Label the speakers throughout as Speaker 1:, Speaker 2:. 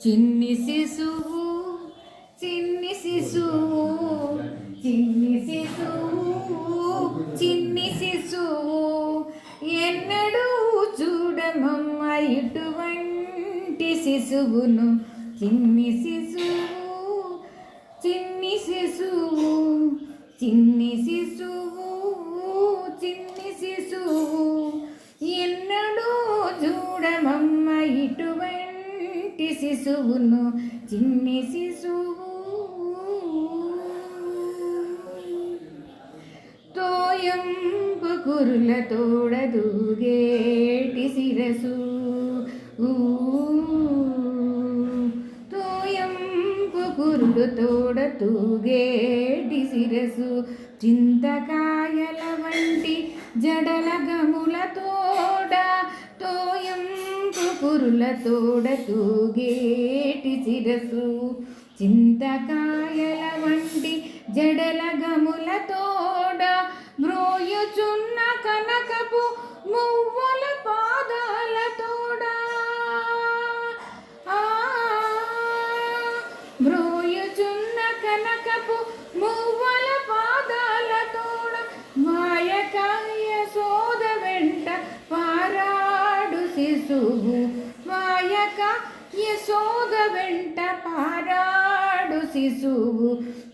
Speaker 1: చిన్ని శిశువు చిన్ని శిశువు చిన్ని శిశువు చిన్ని శిశువు ఎన్నడూ చూడమమ్మ ఇటువంటి శిశువును చిన్ని శిశువు చిన్ని శిశువు చిన్ని శిశువు చిన్ని శిశువు ఎన్నడూ చూడమమ్మ ఇటువంటి శిశువును చిన్ని శిశువు తోయంపు కురుల తోడ దూగేటి శిరసు తోయంపు కురులు తోడ తూగేటి శిరసు చింతకాయల వంటి జడల గముల తోడ తోయంపు కురుల తోడ తూగేటి శిరసు చింతకాయల వంటి జడల గముల తోడ మ్రోయుచున్న కనకపు మువ్వల పాదాల తోడ మ్రోయుచున్న కనకపు మువ్వల పాదాల తోడ మాయకాయ సోద వెంట పారాడు శిశువు మాయక యశోద వెంట పారాడు శిశువు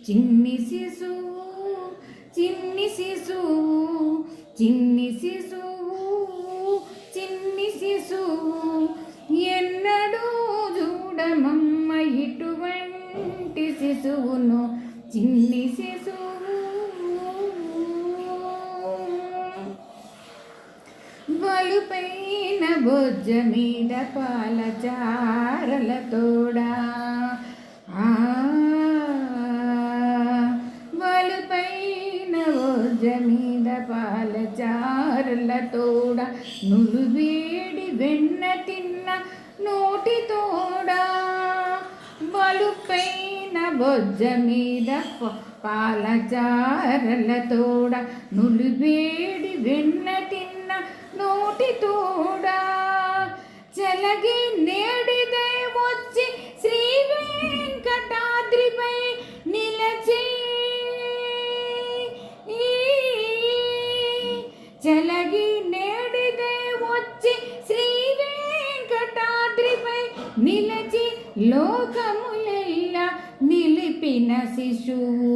Speaker 1: చిన్ని శిశువు చిన్ని శిశువు చిన్ని శిశువు చిన్ని శిశువు ఎన్నడూ చూడమమ్మ ఇటువంటి శిశువును చిన్ని శిశువు బలుపైన బొజ్జ మీద పాల చారల తోడా బలుపైన బొజ్జ మీద పాల చారల తోడ నులువేడి వెన్న తిన్న నోటి తోడా బలుపైన బొజ్జ మీద పాల చారల తోడ నులువేడి వెన్న తిన్న నోటి తోడా చలగి నేడిదే వచ్చి శ్రీ వెంకటాద్రిపై నిలచి చలగి నేడిదే వచ్చి శ్రీ వెంకటాద్రిపై నిలచి లోకములెల్లా నిలిపిన శిశువు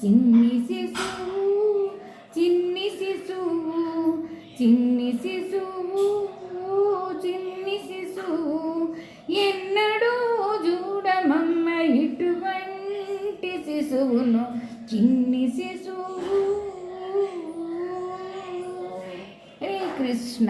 Speaker 1: చిన్ని శిశువు చిన్ని శిశువు చిన్ని శిశువు చిన్ని శిశువు ఎన్నడూ చూడమమ్మ ఇటువంటి శిశువును చిన్ని శిశువు. హరే కృష్ణ.